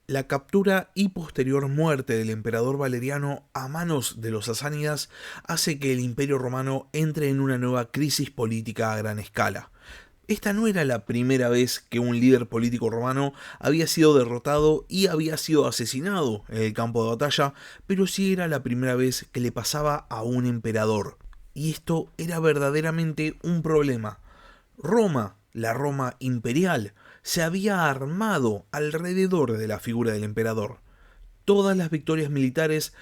La captura y posterior muerte del emperador Valeriano a manos de los sasánidas hace que el Imperio Romano entre en una nueva crisis política a gran escala. Esta no era la primera vez que un líder político romano había sido derrotado y había sido asesinado en el campo de batalla, pero sí era la primera vez que le pasaba a un emperador. Y esto era verdaderamente un problema. Roma, la Roma imperial, se había armado alrededor de la figura del emperador. Todas las victorias militares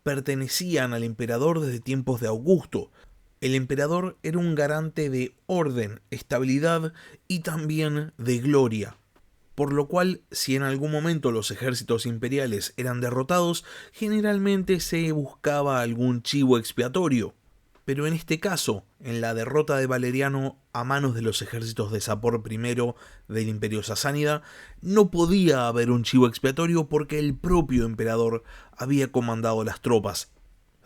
pertenecían al emperador desde tiempos de Augusto. El emperador era un garante de orden, estabilidad y también de gloria. Por lo cual, si en algún momento los ejércitos imperiales eran derrotados, generalmente se buscaba algún chivo expiatorio. Pero en este caso, en la derrota de Valeriano a manos de los ejércitos de Sapor I del Imperio Sasánida, no podía haber un chivo expiatorio porque el propio emperador había comandado las tropas.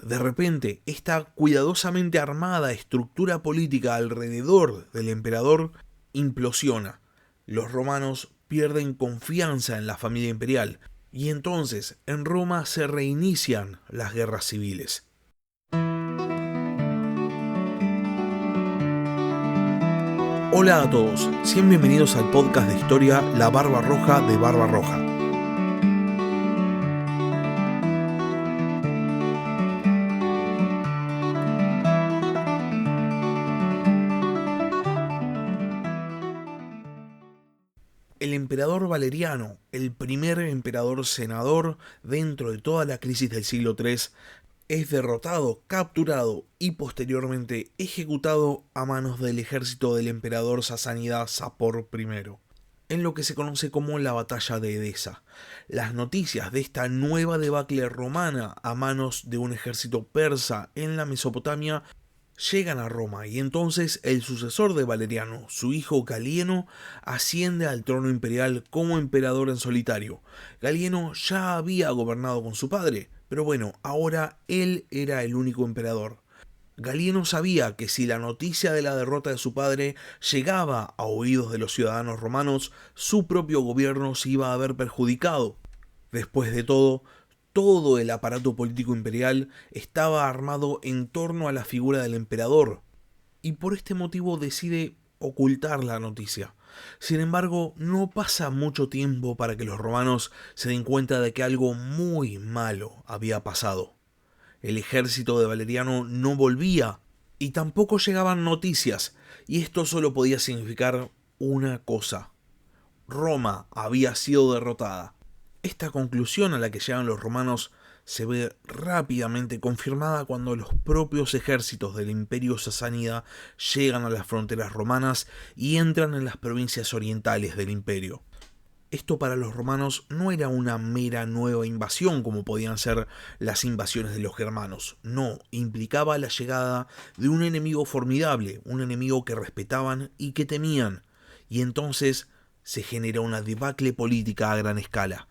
De repente, esta cuidadosamente armada estructura política alrededor del emperador implosiona. Los romanos pierden confianza en la familia imperial y entonces en Roma se reinician las guerras civiles. Hola a todos, sean bienvenidos al podcast de historia La Barba Roja de Barba Roja. El emperador Valeriano, el primer emperador senador dentro de toda la crisis del siglo III, es derrotado, capturado y posteriormente ejecutado a manos del ejército del emperador sasánida Sapor I, en lo que se conoce como la batalla de Edesa. Las noticias de esta nueva debacle romana a manos de un ejército persa en la Mesopotamia llegan a Roma y entonces el sucesor de Valeriano, su hijo Galieno, asciende al trono imperial como emperador en solitario. Galieno ya había gobernado con su padre, pero bueno, ahora él era el único emperador. Galieno sabía que si la noticia de la derrota de su padre llegaba a oídos de los ciudadanos romanos, su propio gobierno se iba a ver perjudicado. Después de todo el aparato político imperial estaba armado en torno a la figura del emperador, y por este motivo decide ocultar la noticia. Sin embargo, no pasa mucho tiempo para que los romanos se den cuenta de que algo muy malo había pasado. El ejército de Valeriano no volvía y tampoco llegaban noticias, y esto solo podía significar una cosa: Roma había sido derrotada. Esta conclusión a la que llegan los romanos se ve rápidamente confirmada cuando los propios ejércitos del Imperio Sasánida llegan a las fronteras romanas y entran en las provincias orientales del imperio. Esto para los romanos no era una mera nueva invasión como podían ser las invasiones de los germanos. No, implicaba la llegada de un enemigo formidable, un enemigo que respetaban y que temían. Y entonces se genera una debacle política a gran escala.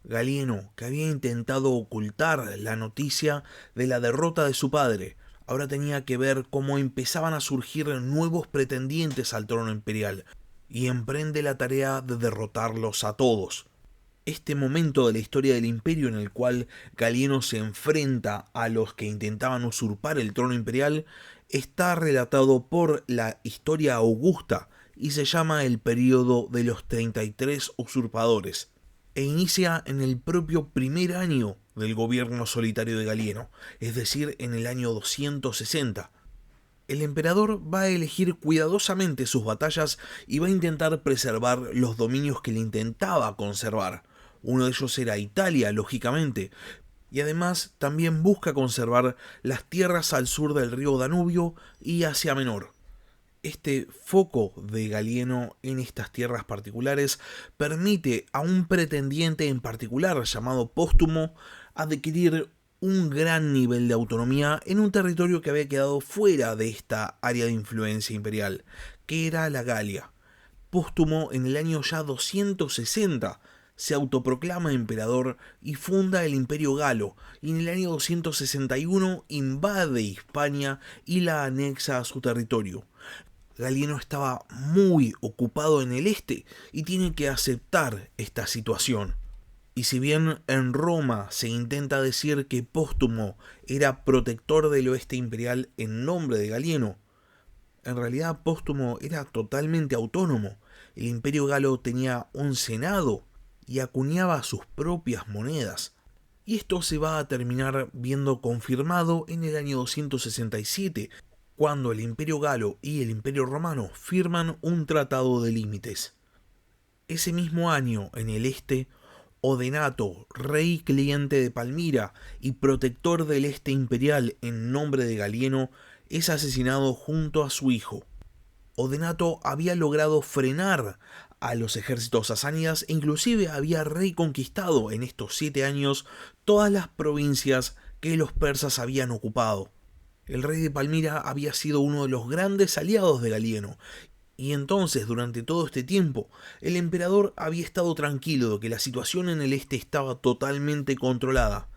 Galieno, que había intentado ocultar la noticia de la derrota de su padre, ahora tenía que ver cómo empezaban a surgir nuevos pretendientes al trono imperial, y emprende la tarea de derrotarlos a todos. Este momento de la historia del imperio en el cual Galieno se enfrenta a los que intentaban usurpar el trono imperial está relatado por la historia augusta y se llama el período de los 33 usurpadores, e inicia en el propio primer año del gobierno solitario de Galieno, es decir, en el año 260. El emperador va a elegir cuidadosamente sus batallas y va a intentar preservar los dominios que le intentaba conservar. Uno de ellos era Italia, lógicamente, y además también busca conservar las tierras al sur del río Danubio y Asia Menor. Este foco de Galieno en estas tierras particulares permite a un pretendiente en particular llamado Póstumo adquirir un gran nivel de autonomía en un territorio que había quedado fuera de esta área de influencia imperial, que era la Galia. Póstumo, en el año ya 260, se autoproclama emperador y funda el Imperio Galo, y en el año 261 invade Hispania y la anexa a su territorio. Galieno estaba muy ocupado en el este y tiene que aceptar esta situación. Y si bien en Roma se intenta decir que Póstumo era protector del oeste imperial en nombre de Galieno, en realidad Póstumo era totalmente autónomo. El imperio galo tenía un senado y acuñaba sus propias monedas. Y esto se va a terminar viendo confirmado en el año 267, cuando el imperio galo y el imperio romano firman un tratado de límites. Ese mismo año, en el este, Odenato, rey cliente de Palmira y protector del este imperial en nombre de Galieno, es asesinado junto a su hijo. Odenato había logrado frenar a los ejércitos sasánidas e inclusive había reconquistado en estos 7 años todas las provincias que los persas habían ocupado. El rey de Palmira había sido uno de los grandes aliados de Galieno, y entonces durante todo este tiempo el emperador había estado tranquilo de que la situación en el este estaba totalmente controlada.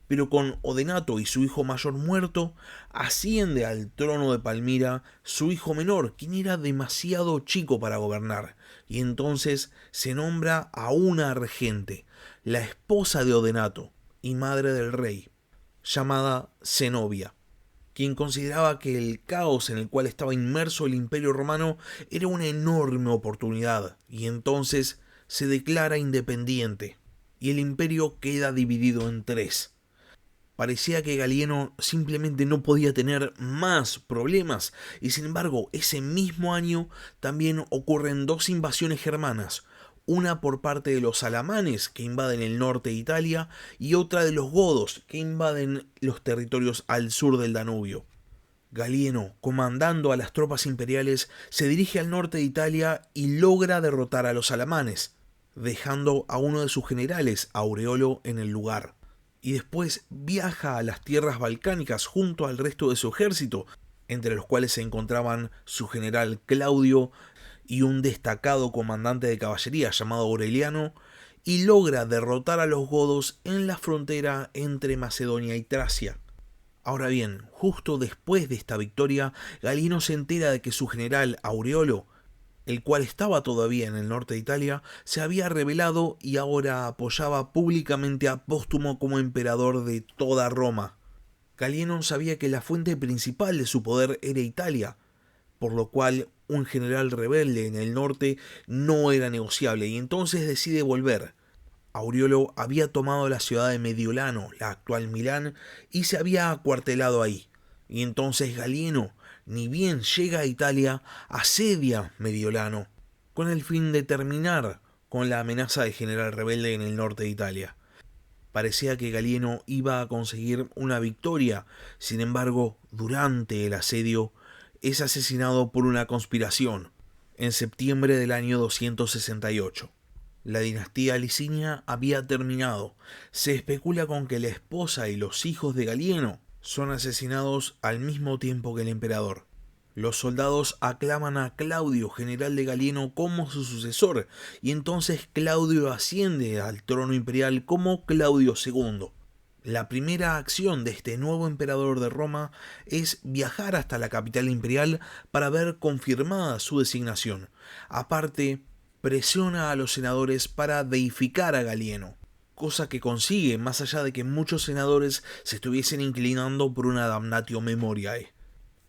Pero con Odenato y su hijo mayor muerto, asciende al trono de Palmira su hijo menor, quien era demasiado chico para gobernar, y entonces se nombra a una regente, la esposa de Odenato y madre del rey, llamada Zenobia, quien consideraba que el caos en el cual estaba inmerso el imperio romano era una enorme oportunidad, y entonces se declara independiente, y el imperio queda dividido en 3. Parecía que Galieno simplemente no podía tener más problemas, y sin embargo ese mismo año también ocurren 2 invasiones germanas, una por parte de los alamanes que invaden el norte de Italia y otra de los godos que invaden los territorios al sur del Danubio. Galieno, comandando a las tropas imperiales, se dirige al norte de Italia y logra derrotar a los alamanes, dejando a uno de sus generales, Aureolo, en el lugar. Y después viaja a las tierras balcánicas junto al resto de su ejército, entre los cuales se encontraban su general Claudio y un destacado comandante de caballería llamado Aureliano, y logra derrotar a los godos en la frontera entre Macedonia y Tracia. Ahora bien, justo después de esta victoria, Galieno se entera de que su general Aureolo, el cual estaba todavía en el norte de Italia, se había rebelado y ahora apoyaba públicamente a Póstumo como emperador de toda Roma. Galieno sabía que la fuente principal de su poder era Italia, por lo cual un general rebelde en el norte no era negociable y entonces decide volver. Aureolo había tomado la ciudad de Mediolano, la actual Milán, y se había acuartelado ahí. Y entonces Galieno, ni bien llega a Italia, asedia Mediolano, con el fin de terminar con la amenaza de general rebelde en el norte de Italia. Parecía que Galieno iba a conseguir una victoria, sin embargo, durante el asedio, es asesinado por una conspiración, en septiembre del año 268. La dinastía licinia había terminado. Se especula con que la esposa y los hijos de Galieno son asesinados al mismo tiempo que el emperador. Los soldados aclaman a Claudio, general de Galieno, como su sucesor, y entonces Claudio asciende al trono imperial como Claudio II. La primera acción de este nuevo emperador de Roma es viajar hasta la capital imperial para ver confirmada su designación. Aparte, presiona a los senadores para deificar a Galieno, cosa que consigue más allá de que muchos senadores se estuviesen inclinando por una damnatio memoriae.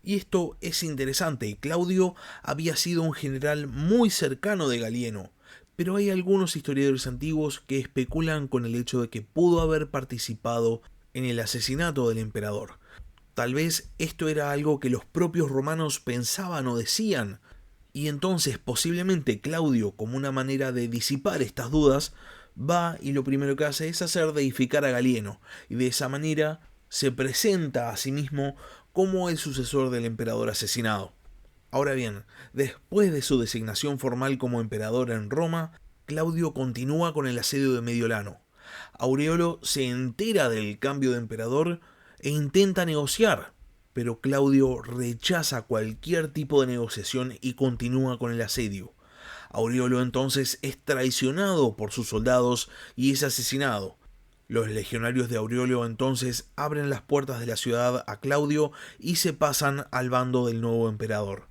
Y esto es interesante. Claudio había sido un general muy cercano de Galieno, pero hay algunos historiadores antiguos que especulan con el hecho de que pudo haber participado en el asesinato del emperador. Tal vez esto era algo que los propios romanos pensaban o decían, y entonces posiblemente Claudio, como una manera de disipar estas dudas, va y lo primero que hace es hacer deificar a Galieno, y de esa manera se presenta a sí mismo como el sucesor del emperador asesinado. Ahora bien, después de su designación formal como emperador en Roma, Claudio continúa con el asedio de Mediolano. Aureolo se entera del cambio de emperador e intenta negociar, pero Claudio rechaza cualquier tipo de negociación y continúa con el asedio. Aureolo entonces es traicionado por sus soldados y es asesinado. Los legionarios de Aureolo entonces abren las puertas de la ciudad a Claudio y se pasan al bando del nuevo emperador.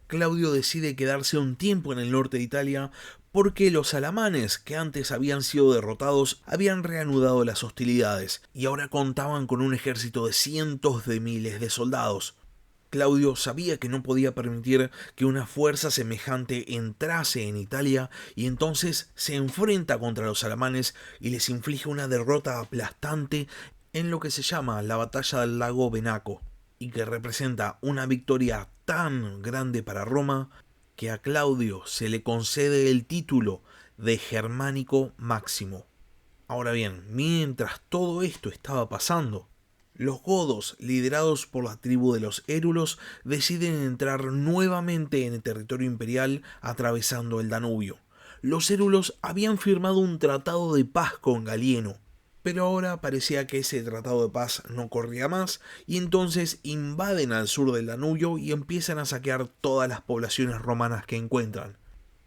Claudio decide quedarse un tiempo en el norte de Italia porque los alamanes, que antes habían sido derrotados, habían reanudado las hostilidades y ahora contaban con un ejército de cientos de miles de soldados. Claudio sabía que no podía permitir que una fuerza semejante entrase en Italia y entonces se enfrenta contra los alamanes y les inflige una derrota aplastante en lo que se llama la batalla del lago Venaco, y que representa una victoria tan grande para Roma que a Claudio se le concede el título de Germánico Máximo. Ahora bien, mientras todo esto estaba pasando, los godos, liderados por la tribu de los érulos, deciden entrar nuevamente en el territorio imperial atravesando el Danubio. Los érulos habían firmado un tratado de paz con Galieno, pero ahora parecía que ese tratado de paz no corría más, y entonces invaden al sur del Danubio y empiezan a saquear todas las poblaciones romanas que encuentran.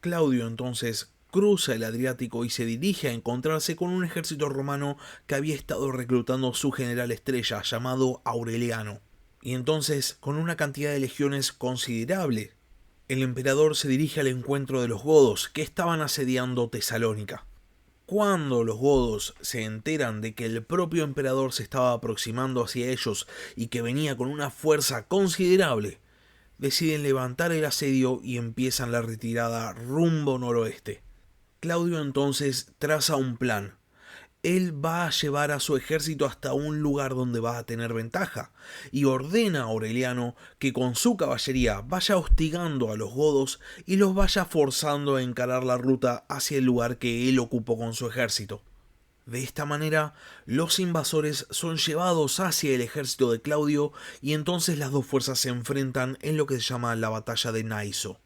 Claudio entonces cruza el Adriático y se dirige a encontrarse con un ejército romano que había estado reclutando su general estrella, llamado Aureliano. Y entonces, con una cantidad de legiones considerable, el emperador se dirige al encuentro de los godos, que estaban asediando Tesalónica. Cuando los godos se enteran de que el propio emperador se estaba aproximando hacia ellos y que venía con una fuerza considerable, deciden levantar el asedio y empiezan la retirada rumbo noroeste. Claudio entonces traza un plan. Él va a llevar a su ejército hasta un lugar donde va a tener ventaja y ordena a Aureliano que con su caballería vaya hostigando a los godos y los vaya forzando a encarar la ruta hacia el lugar que él ocupó con su ejército. De esta manera, los invasores son llevados hacia el ejército de Claudio y entonces las dos fuerzas se enfrentan en lo que se llama la batalla de Naiso,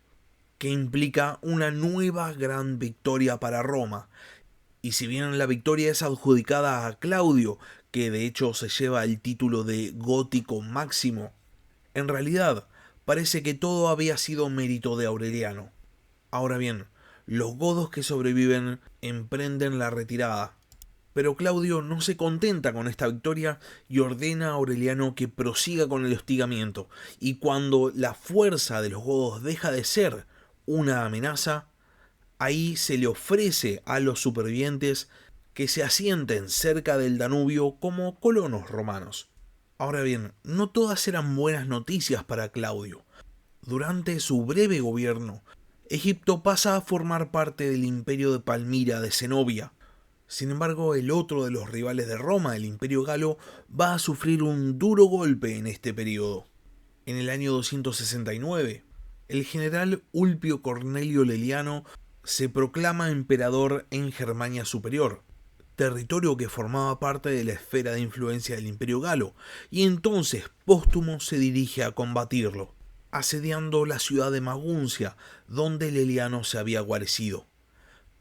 que implica una nueva gran victoria para Roma. Y si bien la victoria es adjudicada a Claudio, que de hecho se lleva el título de Gótico Máximo, en realidad parece que todo había sido mérito de Aureliano. Ahora bien, los godos que sobreviven emprenden la retirada, pero Claudio no se contenta con esta victoria y ordena a Aureliano que prosiga con el hostigamiento, y cuando la fuerza de los godos deja de ser una amenaza, ahí se le ofrece a los supervivientes que se asienten cerca del Danubio como colonos romanos. Ahora bien, no todas eran buenas noticias para Claudio. Durante su breve gobierno, Egipto pasa a formar parte del imperio de Palmira de Zenobia. Sin embargo, el otro de los rivales de Roma, el imperio galo, va a sufrir un duro golpe en este periodo. En el año 269, el general Ulpio Cornelio Leliano se proclama emperador en Germania Superior, territorio que formaba parte de la esfera de influencia del imperio galo, y entonces Póstumo se dirige a combatirlo, asediando la ciudad de Maguncia, donde Leliano se había guarecido.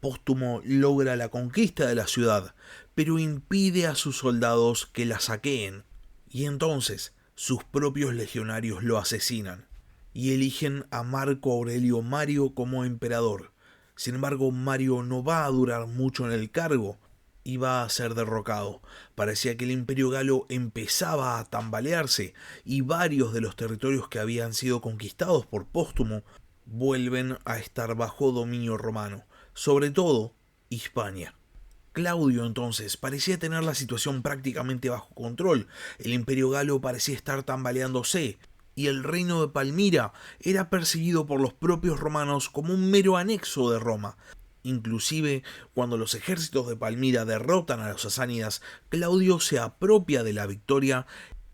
Póstumo logra la conquista de la ciudad, pero impide a sus soldados que la saqueen, y entonces sus propios legionarios lo asesinan, y eligen a Marco Aurelio Mario como emperador. Sin embargo, Mario no va a durar mucho en el cargo y va a ser derrocado. Parecía que el imperio galo empezaba a tambalearse y varios de los territorios que habían sido conquistados por Póstumo vuelven a estar bajo dominio romano, sobre todo Hispania. Claudio entonces parecía tener la situación prácticamente bajo control. El imperio galo parecía estar tambaleándose y el reino de Palmira era perseguido por los propios romanos como un mero anexo de Roma. Inclusive, cuando los ejércitos de Palmira derrotan a los sasánidas, Claudio se apropia de la victoria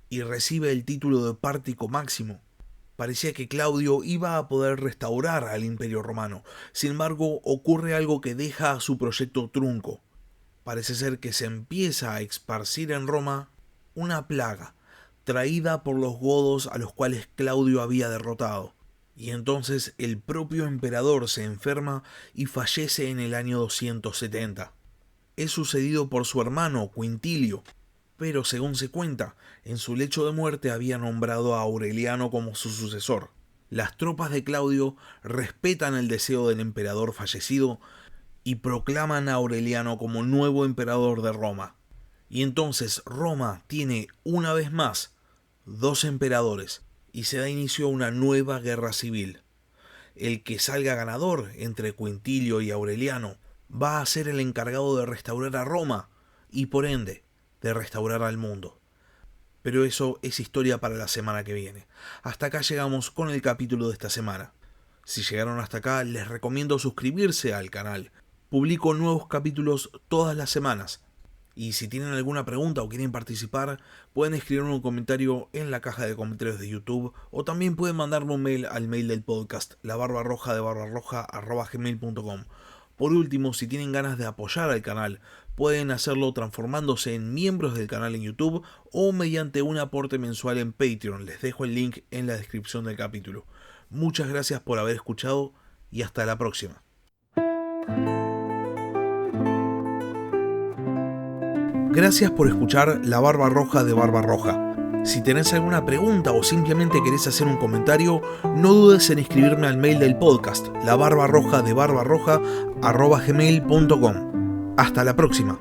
y recibe el título de Pártico Máximo. Parecía que Claudio iba a poder restaurar al imperio romano. Sin embargo, ocurre algo que deja a su proyecto trunco. Parece ser que se empieza a esparcir en Roma una plaga, traída por los godos a los cuales Claudio había derrotado. Y entonces el propio emperador se enferma y fallece en el año 270. Es sucedido por su hermano Quintilio, pero según se cuenta, en su lecho de muerte había nombrado a Aureliano como su sucesor. Las tropas de Claudio respetan el deseo del emperador fallecido y proclaman a Aureliano como nuevo emperador de Roma. Y entonces Roma tiene una vez más dos emperadores y se da inicio a una nueva guerra civil. El que salga ganador entre Quintilio y Aureliano va a ser el encargado de restaurar a Roma y por ende de restaurar al mundo. Pero eso es historia para la semana que viene. Hasta acá llegamos con el capítulo de esta semana. Si llegaron hasta acá, les recomiendo suscribirse al canal. Publico nuevos capítulos todas las semanas. Y si tienen alguna pregunta o quieren participar, pueden escribirme un comentario en la caja de comentarios de YouTube o también pueden mandarme un mail al mail del podcast, labarbarroja@gmail.com. Por último, si tienen ganas de apoyar al canal, pueden hacerlo transformándose en miembros del canal en YouTube o mediante un aporte mensual en Patreon. Les dejo el link en la descripción del capítulo. Muchas gracias por haber escuchado y hasta la próxima. Gracias por escuchar La Barba Roja de Barbarroja. Si tenés alguna pregunta o simplemente querés hacer un comentario, no dudes en escribirme al mail del podcast, labarbarrojadebarbarroja@gmail.com. Hasta la próxima.